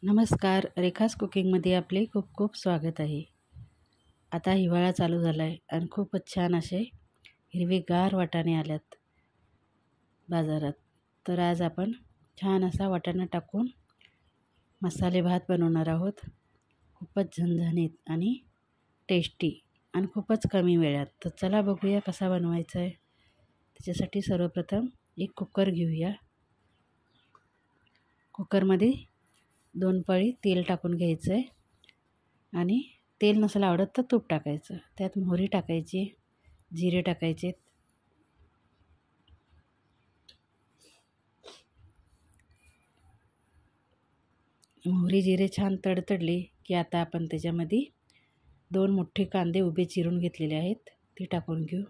नमस्कार, रेखास कुकिंगमध्ये आपले खूप खूप स्वागत आहे. आता हिवाळा चालू झाला आहे आणि खूपच छान असे हिरवेगार वाटाणे आल्यात बाजारात. तर आज आपण छान असा वाटाणा टाकून मसाले भात बनवणार आहोत. खूपच झणझणीत आणि टेस्टी आणि खूपच कमी वेळात. तर चला बघूया कसा बनवायचा आहे. त्याच्यासाठी सर्वप्रथम एक कुकर घेऊया. कुकरमध्ये 2 पळी तेल टाकून घ्यायचं आहे आणि तेल नसेल आवडत तर तूप टाकायचं. त्यात मोहरी टाकायची, जिरे टाकायचे. मोहरी जिरे छान तडतडले की आता आपण त्याच्यामध्ये 2 मोठे कांदे उभे चिरून घेतलेले आहेत ते टाकून घेऊ.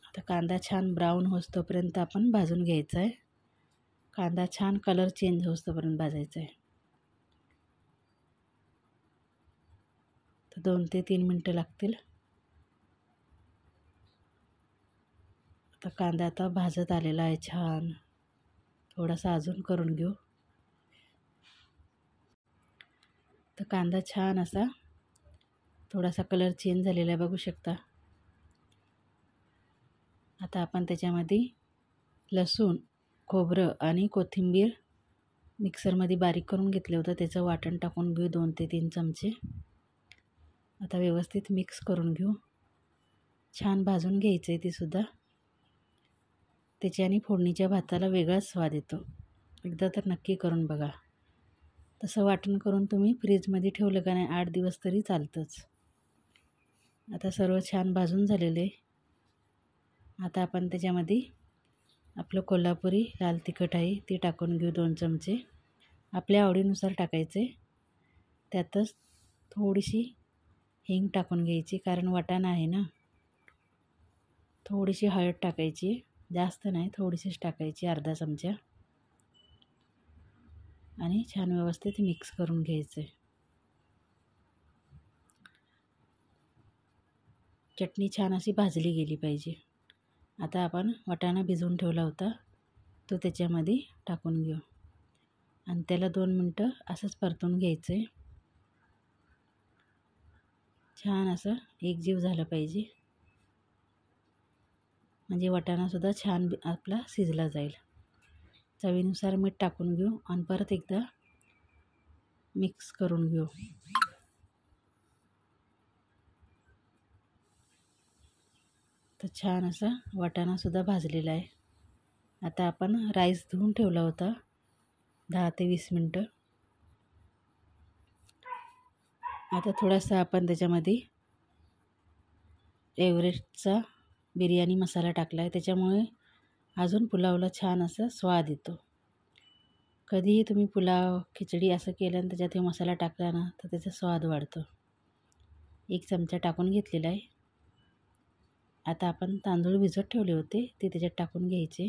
आता कांदा छान ब्राऊन होईस्तोपर्यंत आपण भाजून घ्यायचा आहे. कांदा छान कलर चेंज होईस्तोपर्यंत भाजायचा आहे. तर 2 ते 3 मिनटं लागतील. आता कांदा आता भाजत आलेला आहे छान. थोडासा अजून करून घेऊ. तर कांदा छान असा थोडासा कलर चेंज झालेला आहे, बघू शकता. आता आपण त्याच्यामध्ये लसूण, खोबरं आणि कोथिंबीर मिक्सरमध्ये बारीक करून घेतलं होतं, त्याचं वाटण टाकून घेऊ 2 ते 3 चमचे. आता व्यवस्थित मिक्स करून घेऊ. छान भाजून घ्यायचं आहे ते सुद्धा. त्याच्याने फोडणीच्या भाताला वेगळाच स्वाद येतो. एकदा तर नक्की करून बघा. तसं वाटण करून तुम्ही फ्रीजमध्ये ठेवलं का नाही 8 दिवस तरी चालतंच. आता सर्व छान भाजून झालेलं आहे. आता आपण त्याच्यामध्ये आपलं कोल्हापुरी लाल तिखट आहे ते टाकून घेऊ 2 चमचे. आपल्या आवडीनुसार टाकायचे. त्यातच थोडीशी हिंग टाकून घ्यायची, कारण वाटाणा आहे ना. थोडीशी हळद टाकायची, जास्त नाही, थोडीशीच टाकायची, अर्धा चमचा. आणि छान व्यवस्थित मिक्स करून घ्यायचं. चटणी छान अशी भाजली गेली पाहिजे. आता आपण वाटाणा भिजवून ठेवला होता तो त्याच्यामध्ये टाकून घेऊ आणि त्याला 2 मिनटं असंच परतून घ्यायचं आहे. छान असं एकजीव झालं पाहिजे, म्हणजे वाटाणासुद्धा छान आपला शिजला जाईल. चवीनुसार मीठ टाकून घेऊ आणि परत एकदा मिक्स करून घेऊ. तर छान असा वाटाणासुद्धा भाजलेला आहे. आता आपण राईस धुवून ठेवला होता 10 ते 20 मिनटं. आता थोडासा आपण त्याच्यामध्ये एव्हरेस्टचा बिर्याणी मसाला टाकला आहे, त्याच्यामुळे अजून पुलावला छान असा स्वाद येतो. कधीही तुम्ही पुलाव, खिचडी असं केलं आणि त्याच्यात हे मसाला टाकला ना तर त्याचा स्वाद वाढतो. 1 चमचा टाकून घेतलेला आहे. आता आपण तांदूळ भिजत ठेवले होते ते त्याच्यात टाकून घ्यायचे.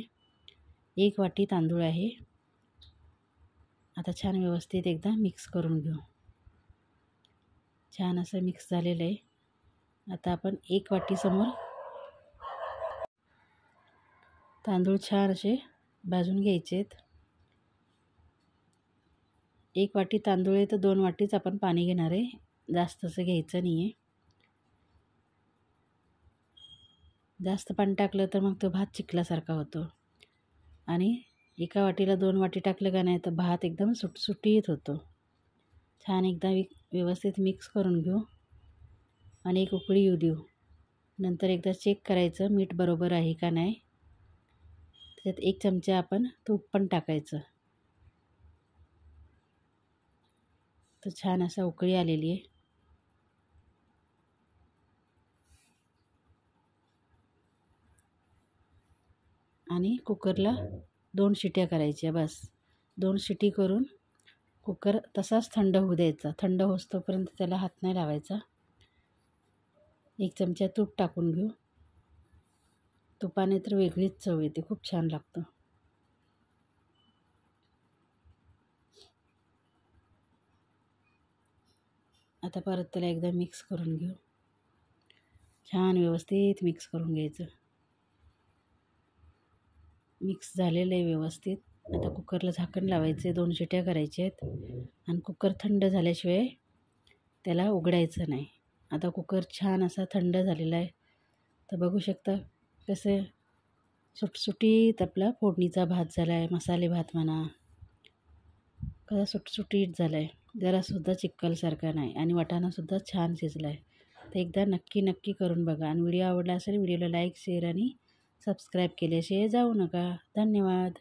1 वाटी तांदूळ आहे. आता छान व्यवस्थित एकदा मिक्स करून घेऊ. छान असं मिक्स झालेलं आहे. आता आपण 1 वाटीसमोर तांदूळ छान असे भाजून घ्यायचे आहेत. 1 वाटी तांदूळ आहे तर 2 वाटीच आपण पाणी घेणार आहे, जास्त असं घ्यायचं नाही आहे. जास्त पाणी टाकलं तर मग तो भात चिखलासारखा होतो आणि एका वाटीला 2 वाटी टाकलं का नाही तर भात एकदम सुटसुटीत होतो. छान एकदा व्यवस्थित मिक्स करून घेऊ आणि 1 उकळी येऊ देऊ. नंतर एकदा चेक करायचं मीठ बरोबर आहे का नाही. त्याच्यात 1 चमचा आपण तूप पण टाकायचं. तर छान असा उकळी आलेली आहे. आणि कुकरला 2 शिट्या करायच्या बस. 2 शिटी करून कुकर तसाच थंड होऊ द्यायचा. थंड होईस्तोपर्यंत त्याला हात नाही लावायचा. 1 चमचा तूप टाकून घेऊ. तुपाने तर वेगळीच चव येते, खूप छान लागतं. आता परत त्याला एकदा मिक्स करून घेऊ. छान व्यवस्थित मिक्स करून घ्यायचं. मिक्स झालेलं आहे व्यवस्थित. आता कुकरला झाकण लावायचे, 2 शिट्या करायच्या आहेत आणि कुकर थंड झाल्याशिवाय त्याला उघडायचं नाही. आता कुकर छान असा थंड झालेला आहे. तर बघू शकता कसं सुटसुटीत आपला फोडणीचा भात झाला आहे, मसाले भात म्हणा, कसा सुटसुटीत झाला आहे. जरासुद्धा चिक्कलसारखा नाही आणि वाटाणासुद्धा छान शिजला आहे. तर एकदा नक्की करून बघा आणि व्हिडिओ आवडला असेल व्हिडिओला लाईक, शेअर आणि सबस्क्राईब केल्याशिवाय जाऊ नका. धन्यवाद.